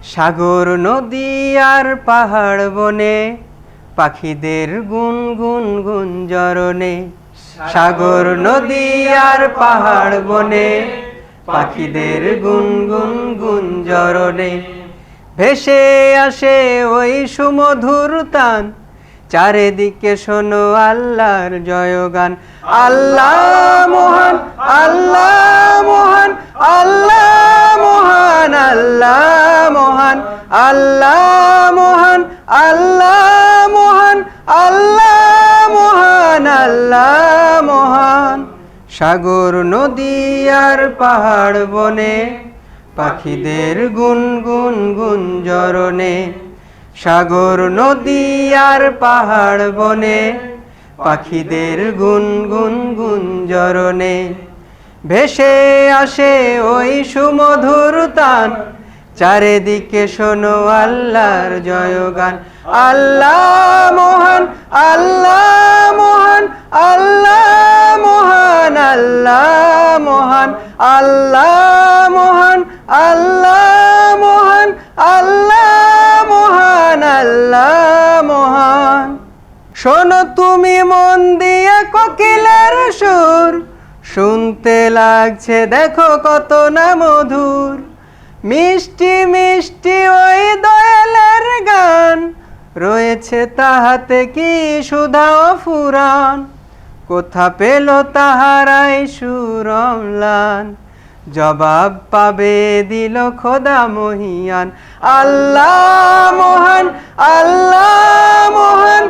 সাগর নদী আর পাহাড় বনে পাখিদের গুনগুন গুঞ্জরণে। সাগর নদী আর পাহাড় বনে পাখিদের গুনগুন গুঞ্জরণে। ভেসে আসে ওই সুমধুর তান, চারিদিকে শোনো আল্লাহর জয়গান। আল্লাহ মহান, আল্লাহ মহান, আল্লাহ মহান, আল্লাহ মহান, আল্লাহ মহান, আল্লাহ মহান, আল্লাহ মহান, আল্লাহ মহান। সাগর নদী আর পাহাড় বনে পাখিদের গুনগুন গুঞ্জরণে। সাগর নদী আর পাহাড় বনে পাখিদের গুনগুন গুঞ্জরণে। ভেসে আসে ওই সুমধুর তান, চারিদিকে শোনো আল্লাহর জয়গান। আল্লাহ মহান, আল্লাহ মহান, আল্লাহ মহান, আল্লাহ মহান, আল্লাহ মহান, আল্লাহ মহান, আল্লাহ মহান, আল্লাহ মহান। শোনো তুমি মন দিয়ে কোকিলের সুর, শুনতে লাগছে দেখো কত না মধুর। মিষ্টি মিষ্টি ওই দয়ালের গান, রয়েছে তাহাতে কি সুধা ফুরান। কোথা পেল তাহারাই সুরমলান, জবাব পাবে দিল খোদা মহিয়ান। আল্লাহ মহান, আল্লাহ মহান,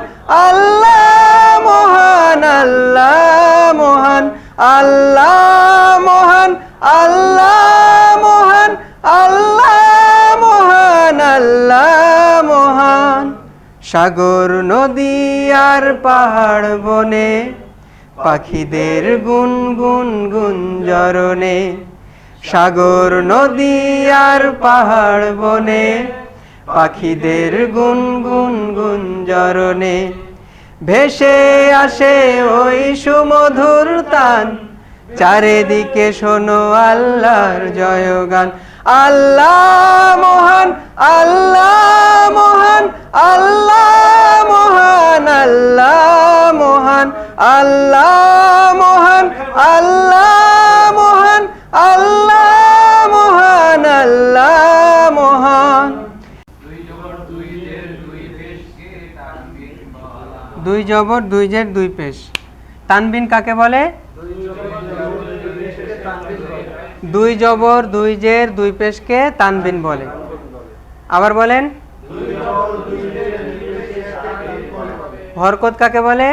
আল্লাহ মহান, আল্লাহ মহান, আল্লাহ মহান, আল্লাহ মহান, আল্লাহ মহান, আল্লাহ মহান। সাগর নদী আর পাহাড় বনে পাখিদের গুনগুন গুঞ্জরণে। সাগর নদী আর পাহাড় বনে পাখিদের গুনগুন গুঞ্জরণে। ভেসে আসে ওই সুমধুর তান, চারিদিকে শোনো আল্লাহর জয়গান। আল্লাহ মহান, আল্লাহ মহান, আল্লাহ মহান, আল্লাহ মহান, আল্লাহ মহান, আল্লাহ মহান, আল্লাহ মহান, আল্লাহ মহান। দুই জবর দুই জের দুই পেশ। তানবিন কাকে বলে? দুই জবর দুই জের দুই পেশকে তানবিন বলে। আবার বলেন, হরকত কাকে বলে?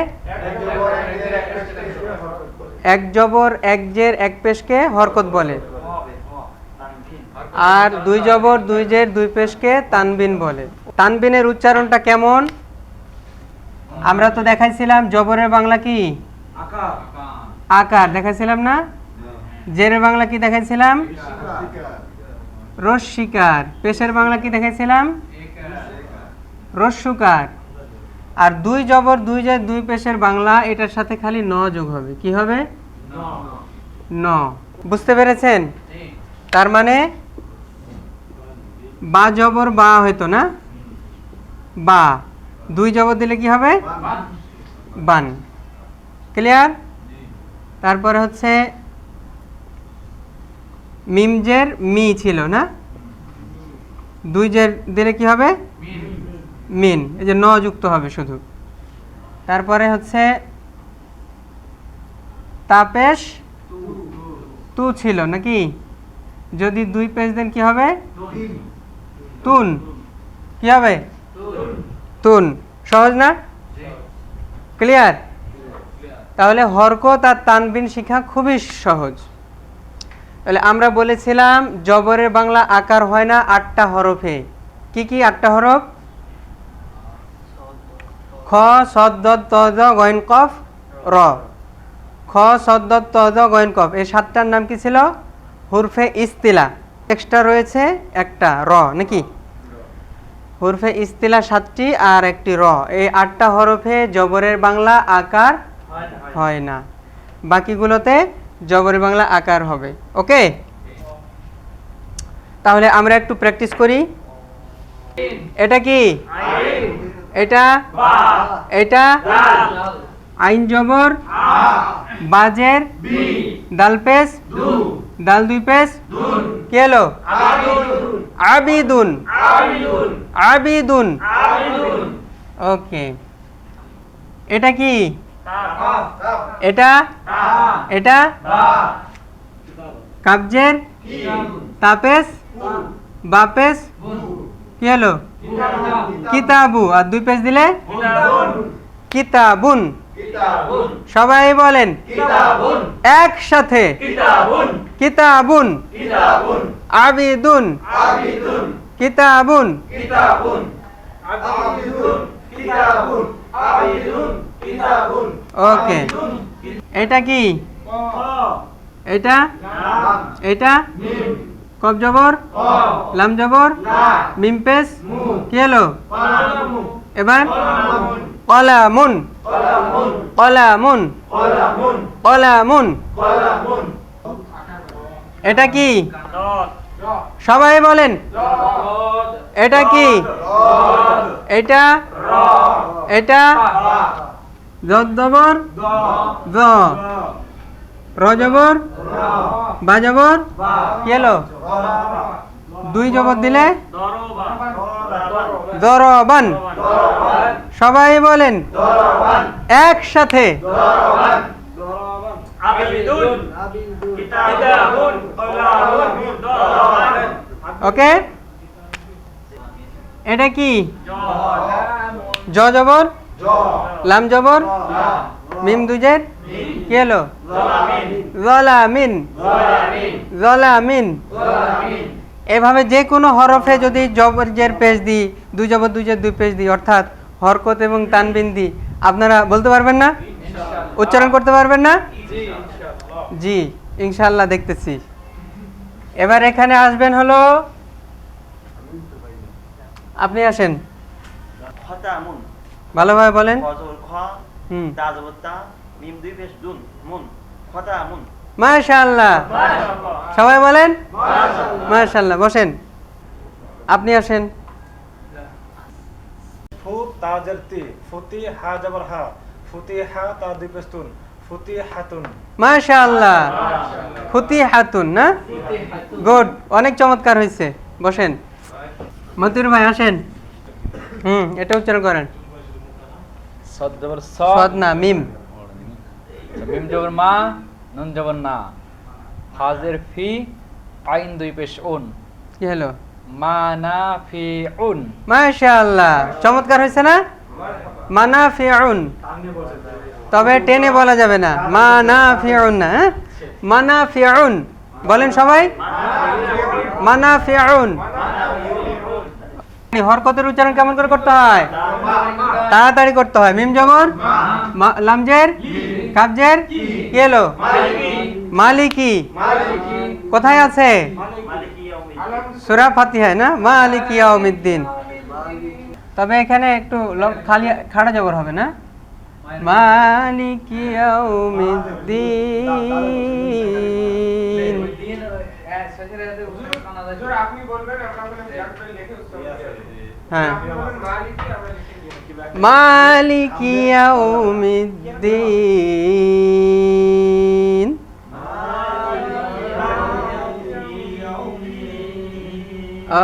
এক জবর এক জের এক পেশকে হরকত বলে। আর দুই জবর দুই জের দুই পেশকে তানবিন বলে। তানবিনের উচ্চারণটা কেমন? আমরা তো দেখাইছিলাম জবরের বাংলা কি? আকার দেখাইছিলাম না? জেরের বাংলা কি দেখাইছিলাম? রস্যিকার। পেশের বাংলা কি দেখাইছিলাম? রস্যকার। আর দুই জবর দুই জের দুই পেশের বাংলা এটার সাথে খালি ন যোগ হবে। কি হবে? ন। বুঝতে পেরেছেন? তার মানে বা জবর বা হইতো না, বা দুই জবর দিলে কি হবে? বান। ক্লিয়ার? তারপরে হচ্ছে মিমজের মি ছিল না, দুই জের দিলে কি হবে? মিন। এই যে ন যুক্ত হবে শুধু। তারপরে হচ্ছে তাপেশ তু ছিল নাকি, যদি দুই পেশ দেন কি হবে? তুন। কি হবে? তুন। সহজ না? ক্লিয়ার? তাহলে হরকত আর তানবিন শিখা খুবই সহজ। তাহলে আমরা বলেছিলাম জবরের বাংলা আকার হয় না ৮টা হরফে। কি কি ৮টা হরফ? খ, সদ, দদ, ত, জ, গইন, কফ, র। খ, সদ, দদ, ত, জ, গইন, কফ। এই ৭টার নাম কি ছিল? হুরফে ইস্তিলা। এক্সট্রা রয়েছে একটা র নাকি? হুরফে ইস্তিলা ৭টি আর একটি র। এই ৮টা হরফে জবরের বাংলা আকার হয় না, বাকিগুলোতে জবরের বাংলা আকার হবে। ওকে, তাহলে আমরা একটু প্র্যাকটিস করি। এটা কি? এটা এটা আইন জবর বাজের দাল পেশ দাল দুই পেশ কি হলো? আবিদুন আবিদুন। ওকে, এটা কি? এটা এটা কাবজের তাপেস বাপেস কি হলো? কিতাবু। আর দুই পেজ দিলে কিতাবুন। সবাই বলেন একসাথে কিতাবুন আবিদুন কিতাবুন। ওকে, এটা কি? এটা এটা কব জবর লাম জবর মিম পেশ কি হলো? এবার কলামুন কলামুন কলামুন। এটা কি? সবাই বলেন এটা কি? এটা এটা জদ জবর জ র জবর বা জবর কি হলো? দুই জবর দিলে দরবান। সবাই বলেন একসাথে ওকে। এটা কি? জ জবর লাম জবর মিম দুজের কি হলো? জলামিন জলামিন। এভাবে যে কোনো হরফে যদি জবরের পেশ দিই, দুই জবর দুইজের দুই পেশ দিই, অর্থাৎ হরকত এবং তানবিন দিই, আপনারা বলতে পারবেন না? উচ্চারণ করতে পারবেন না? জি ইনশাআল্লাহ দেখতেছি। এবার এখানে আসবেন হলো আপনি আসেন, ভালোভাবে বলেন। মাশাআল্লাহ, সবাই বলেন মাশাআল্লাহ। বসেন, আপনি আসেন। ফু তাজের তি ফুতি হা জবর হা ফুতি হা তা দুই পেশ তুন ফুতি হাতুন। মাশাআল্লাহ, ফুতি হাতুন না? গুড, অনেক চমৎকার হয়েছে। বসেন, মতিউর ভাই আসেন। এটা উচ্চারণ করেন। সদ জবর সদ না মিম। মিম জবর মা নুন জবর না হাজের ফি আইন দুই পেশ উন কি হলো? মানাফিউন। মাশাআল্লাহ, চমৎকার হয়েছে না? মানাফিউন, তবে টেনে বলা যাবে না, মানাফিউন না, মানাফিউন বলেন সবাই, মানাফিউন। হরকতের উচ্চারণ কেমন করে করতে হয়? তাড়াতাড়ি করতে হয়। মিম জবর লামজের কাবজের কি হলো? মালিকি। কোথায় আছে? সূরা ফাতিহা না? মালিকি ইয়াউমিদ্দিন। তবে এখানে একটু খালি খাড়া জবর হবে না? মালিকি ইয়াউমিদ্দিন। হ্যাঁ, মালিকি ইয়াউমিদ্দিন।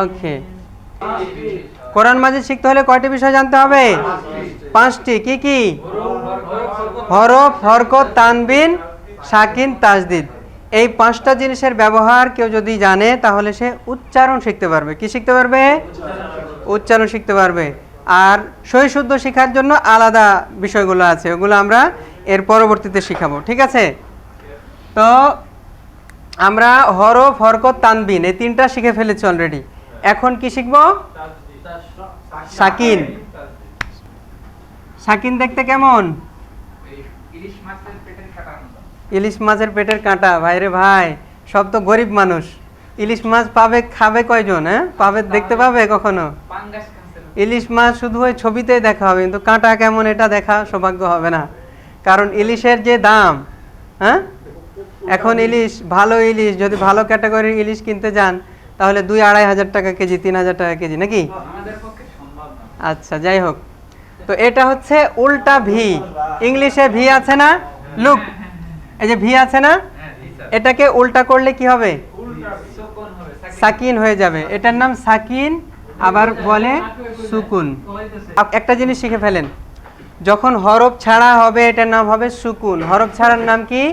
ওকে, কোরআন মাজিদ শিখতে হলে কয়টি বিষয় জানতে হবে? 5টি। কি কি? হরফ, হরকত, তানবিন, সাকিন, তাজদিদ। এই 5টা জিনিসের ব্যবহার কেউ যদি জানে তাহলে সে উচ্চারণ শিখতে পারবে। কি শিখতে পারবে? উচ্চারণ শিখতে পারবে। আর সহি শুদ্ধ শেখার জন্য আলাদা বিষয়গুলো আছে, ওগুলো আমরা এর পরবর্তীতে শিখাবো। ঠিক আছে? তো আমরা হরফ, হরকত, তানবিন এই 3টা শিখে ফেলেছি অলরেডি। এখন কি শিখবো? সাকিন। সাকিন দেখতে কেমন? ইলিশ মাছের পেটের কাঁটা। ভাইরে ভাই, সব তো গরিব মানুষ। ইলিশ মাছ পাবে, খাবে কয়জন? হ্যাঁ, পাবে, দেখতে পাবে কখনো? ইলিশ মাছ শুধু ওই ছবিতেই দেখা হবে, কিন্তু কাঁটা কেমন এটা দেখা সৌভাগ্য হবে না। কারণ ইলিশের যে দাম, হ্যাঁ, এখন ইলিশ, ভালো ইলিশ, যদি ভালো ক্যাটাগরির ইলিশ কিনতে যান তাহলে 2-2.5 টাকা কেজি, 3,000 টাকা কেজি নাকি? আমাদের পক্ষে সম্ভব না। আচ্ছা, যাই হোক, তো এটা হচ্ছে উল্টা ভি। ইংলিশে ভি আছে না, লুক, এই যে ভি আছে না, এটাকে উল্টা করলে কি হবে? সুকুন হবে, সাকিন হয়ে যাবে। এটার নাম সাকিন, আবার বলে সুকুন। একটা জিনিস শিখে ফেলেন, যখন হরফ ছাড়া হবে এটার নাম হবে সুকুন। হরফ ছাড়ার নাম কি?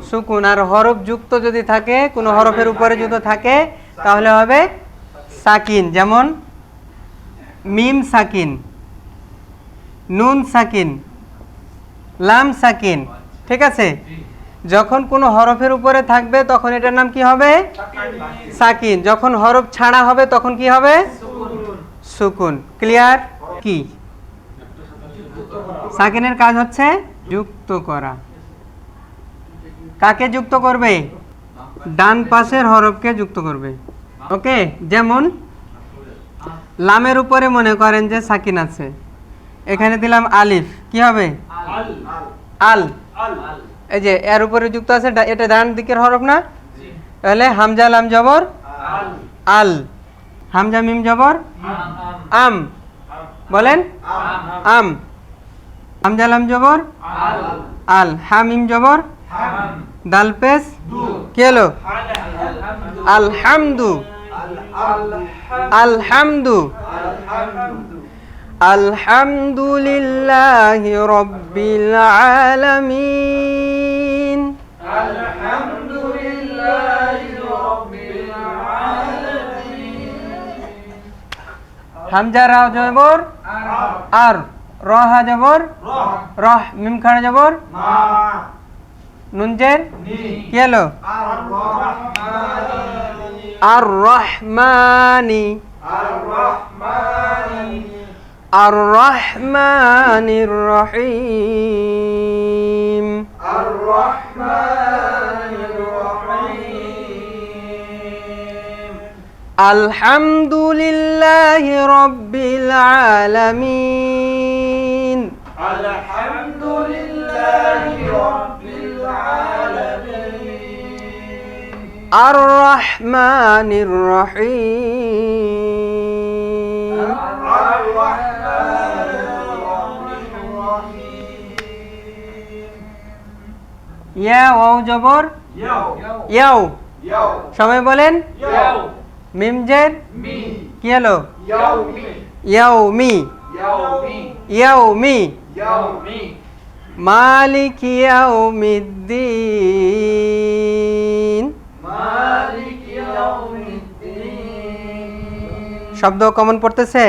সুকুন। আর হরফ যুক্ত যদি থাকে, কোনো হরফের উপরে যদি থাকে, তাহলে হবে সাকিন। যেমন মিম সাকিন, নুন সাকিন, লাম সাকিন। ঠিক আছে? যখন কোনো হরফের উপরে থাকবে তখন এটার নাম কি হবে? সাকিন। যখন হরফ ছাড়া হবে তখন কি হবে? সুকুন। ক্লিয়ার? কি সাকিনের কাজ হচ্ছে যুক্ত করা। কাকে যুক্ত করবে? ডান পাশের হরফকে যুক্ত করবে। ওকে, যেমন লামের উপরে মনে করেন যে সাকিন আছে, এখানে দিলাম আলিফ, কি হবে? আল। এই যে এর উপরে যুক্ত আছে, এটা ডান দিকের হরফ না? তাহলে হামজা লাম জবর আল, হামজা মিম জবর আম। বলেন আম। হামজা লাম জবর আল, হা মিম জবর দাল পেশ কি হলো? আলহামদু। আলহামদু। আলহামদুলিল্লাহি রাব্বিল আলামিন। হামজা রা জবর আর, র হা জবর রহ, মিম খাড়া জবর নুন জের কি হলো? আর রহমানি। আর রহমানির রহিম। আলহামদুলিল্লাহি রাব্বিল আলামিন। আর রহমানির রহিম। ইয়া ওয়াও জবর ইয়াও। সবাই বলেন মিম জের কি হলো? ইয়াউমি। ইয়াউমি। মালিক ইয়াউমিদ্দিন। শব্দ কমন পড়তেছে?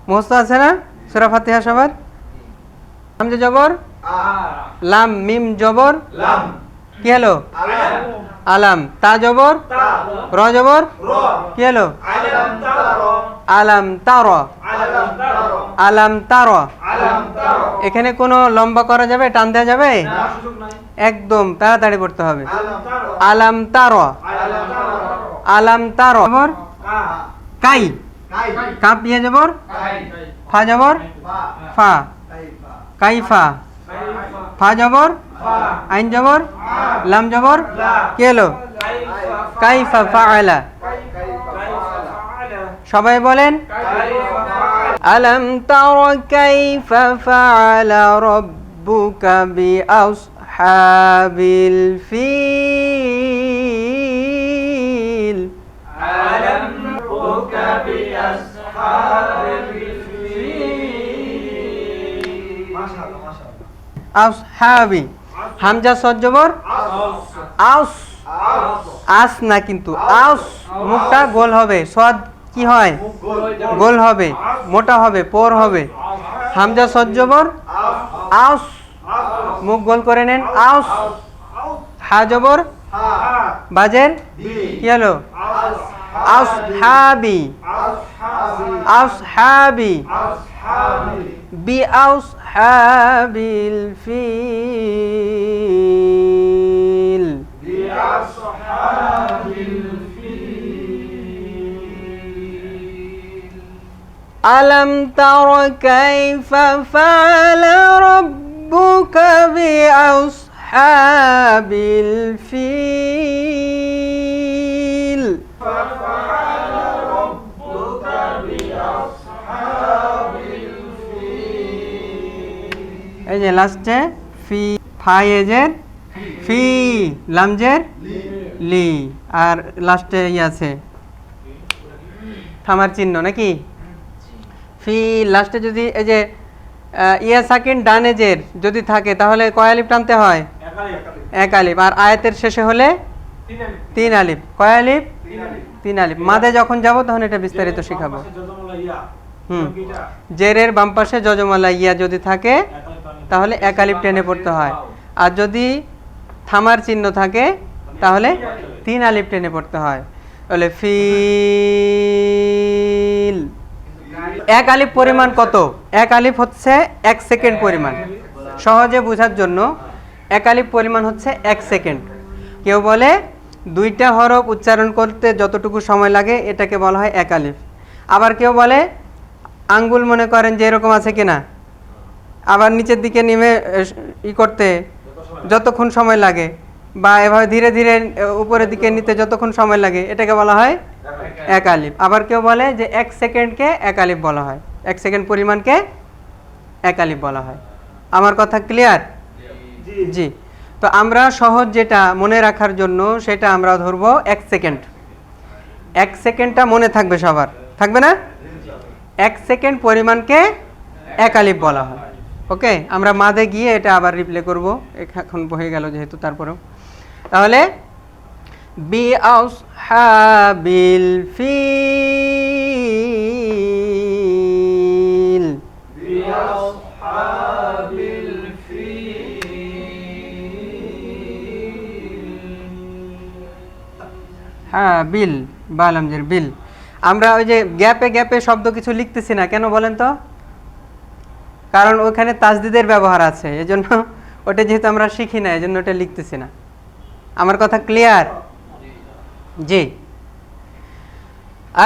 মুখস্থ আছে না সূরা ফাতিহা সবার? হামজা জবর লাম, মিম জবর কি হলো? আলাম। তা জবর র জবর কি হলো? আলাম তার। আলাম তার। এখানে কোনো লম্বা করা যাবে, টান দেওয়া যাবে? একদম তাড়াতাড়ি পড়তে হবে। আলাম তার। আলাম তার জবর কাই, কাপ ইয়ে জবর ফা জবর ফা, কাইফা। ফা জবর আইন জবর লাম জবর কি হলো? কাইফা ফাআলা। সবাই বলেন আলাম তারা কাইফা ফাআলা রাব্বুকা বিআসহাবিল ফিল। আলাম রাব্বুকা বিআসহাবিল ফিল। মাশাআল্লাহ, মাশাআল্লাহ। আসহাবি, হামজা সদ জবর আস। আস না কিন্তু আস, মুখটা গোল হবে। সদ কি হয়? গোল হবে, মোটা হবে, পর হবে। হামজা সদ জবর আস, মুখ গোল করে নেন আস। হা জবর বাজের কি হলো? আসহাবি। আসহাবি বিআসহাবিল ফিল। আলম তারা কাইফা ফাআলা রাব্বুকা বিআসহাবিল ফিল। যে লাস্টে ফি, ফায়েজের ফি, লামজের লি, আর লাস্টে আছে থামার চিহ্ন নাকি? ফি লাস্টে যদি এই যে ইয়া সাকিন ডানেজের যদি থাকে তাহলে কয় আলিফ টানতে হয়? এক আলিফ। আর আয়াতের শেষে হলে 3 আলিফ। কয় আলিফ? 3 আলিফ। মাদে যখন যাব তখন এটা বিস্তারিত শেখাবো। জেরের বাম পাশে যজমালা ইয়া যদি থাকে তাহলে এক আলিফ টেনে পড়তে হয়, আর যদি থামার চিহ্ন থাকে তাহলে 3 আলিফ টেনে পড়তে হয়। তাহলে ফিল। এক আলিফ পরিমাণ কত? এক আলিফ হচ্ছে 1 সেকেন্ড পরিমাণ। সহজে বোঝার জন্য এক আলিফ পরিমাণ হচ্ছে 1 সেকেন্ড। কেউ বলে 2টা হরফ উচ্চারণ করতে যতটুকু সময় লাগে এটাকে বলা হয় এক আলিফ। আবার কেউ বলে আঙ্গুল মনে করেন যে এরকম আছে কিনা, আবার নিচের দিকে নেমে করতে যতক্ষণ সময় লাগে, বা এভাবে ধীরে ধীরে উপরের দিকে নিতে যতক্ষণ সময় লাগে এটাকে বলা হয় এক আলিফ। আবার কেউ বলে যে 1 সেকেন্ডকে এক আলিফ বলা হয়, 1 সেকেন্ড পরিমাণকে এক আলিফ বলা হয়। আমার কথা ক্লিয়ার? জি। তো আমরা সহজ যেটা মনে রাখার জন্য সেটা আমরা ধরবো 1 সেকেন্ড। 1 সেকেন্ডটা মনে থাকবে সবার, থাকবে না? 1 সেকেন্ড পরিমাণকে এক আলিফ বলা হয়। ওকে, আমরা মাদে গিয়ে এটা আবার রিপ্লে করব, এখন হয়ে গেল যেহেতু। তারপরেও তাহলে বি আসহাবিল ফিল, হ্যাঁ বিল, বালামজের বিল। আমরা ওই যে গ্যাপে গ্যাপে শব্দ কিছু লিখতেছি না কেন বলেন তো? কারণ ওখানে তাজদিদের ব্যবহার আছে, এজন্য ওটা যেহেতু আমরা শিখি না এজন্য ওটা লিখতেছি না। আমার কথা ক্লিয়ার? জি।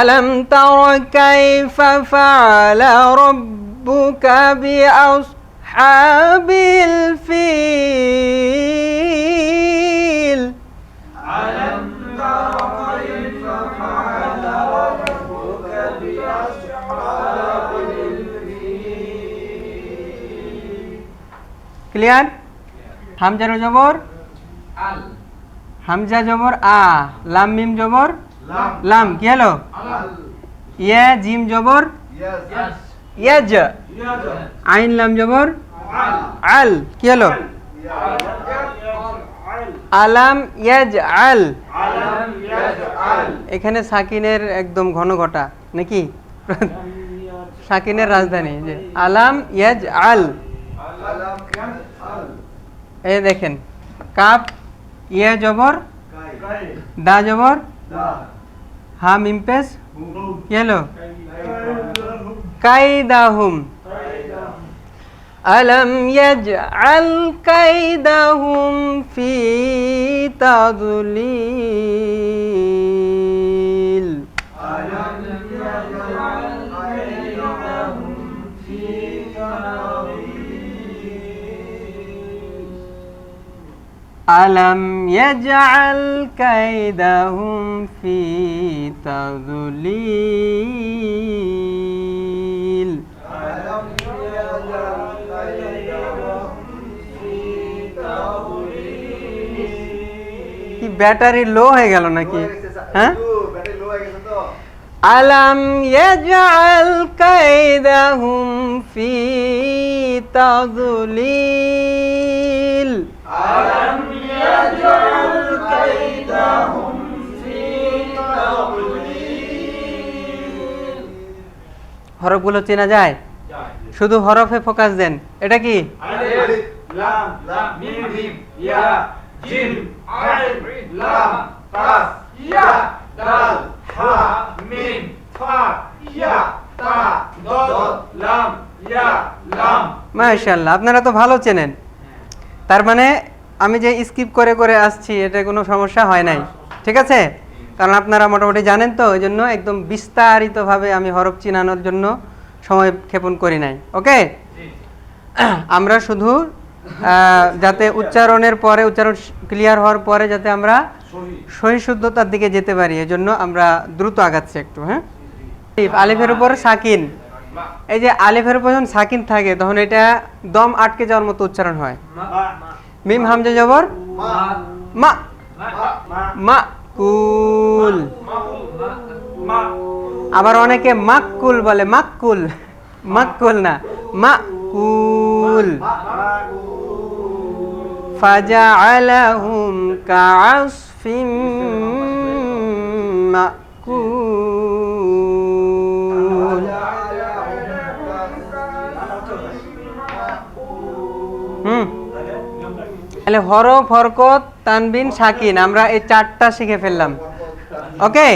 আলাম তারা কাইফা ফাআলা রাব্বুকা বিআসহাবিল ফিল। আলাম তারা কাইফা ফাআলা রাব্বুকা বিআসহাবিল ফিল। ক্লিয়ার? হামজার জবর আল, হামজা জবর আ, লাম মিম জবর লাম, কি হলো? ইয়া জিম জবর ইয়াজ, আইন লাম জবর আল, কি হলো? আলাম ইয়াজ আল। এখানে সাকিনের একদম ঘন ঘটা নাকি? সাকিনের রাজধানী যে আলাম ইয়াজ আল। এই দেখেন কাপ, ইয়া জবর দা জবর হা মিম পেশ, কি হলো? কাইদাহুম। আলাম ইয়াজআল কাইদাহুম ফি তাদলিল। আলাম ইয়াজআল কাইদাহুম ফি আলাম ইয়াজআল কাইদাহুম ফি তাদলিল। আলাম ইয়াজআল কাইদাহুম ফি তাদলিল। কি ব্যাটারি লো হয়ে গেল নাকি? হ্যাঁ, ব্যাটারি লো হয়ে গেছে তো। আলাম ইয়াজআল কাইদাহুম ফি তাদলিল। আলাম ইয়াজআল কাইদাহুম ফি তাদলিল। হরফগুলো চেনা যায়? শুধু হরফে ফোকাস দেন। এটা কি? আলিফ, লাম, মিম, ইয়া, জিম, আইন, লাম, কাফ, ইয়া, দাল, হা, মিম, ফা, ইয়া, তা, দদ, লাম, ইয়া, লাম। মাশাআল্লাহ, আপনারা তো ভালো চেনেন। তার মানে আমি যে স্কিপ করে করে আসছি এটা কোনো সমস্যা হয় নাই, ঠিক আছে? কারণ আপনারা মোটামুটি জানেন তো, এই জন্য একদম বিস্তারিতভাবে আমি হরফ চিনানোর জন্য সময় ক্ষেপণ করি নাই। ওকে, আমরা শুধু যাতে উচ্চারণের পরে, উচ্চারণ ক্লিয়ার হওয়ার পরে যাতে আমরা সহি শুদ্ধতার দিকে যেতে পারি, এজন্য আমরা দ্রুত আগাচ্ছি একটু। হ্যাঁ, আলিফের উপর সাকিন, এই যে আলিফের উপর যখন সাকিন থাকে তখন এটা দম আটকে যাওয়ার মতো উচ্চারণ হয়। মিম হামজা জবর মা, মা কুল। আবার অনেকে মাক্কুল বলে, মাক্কুল, মাক্কুল না, মাকুল। ফাজআলাহুম কাআসফিম মাকুল। তাহলে হরফ, হরকত, তানবিন, সাকিন আমরা এই 4টা শিখে ফেললাম। ওকে।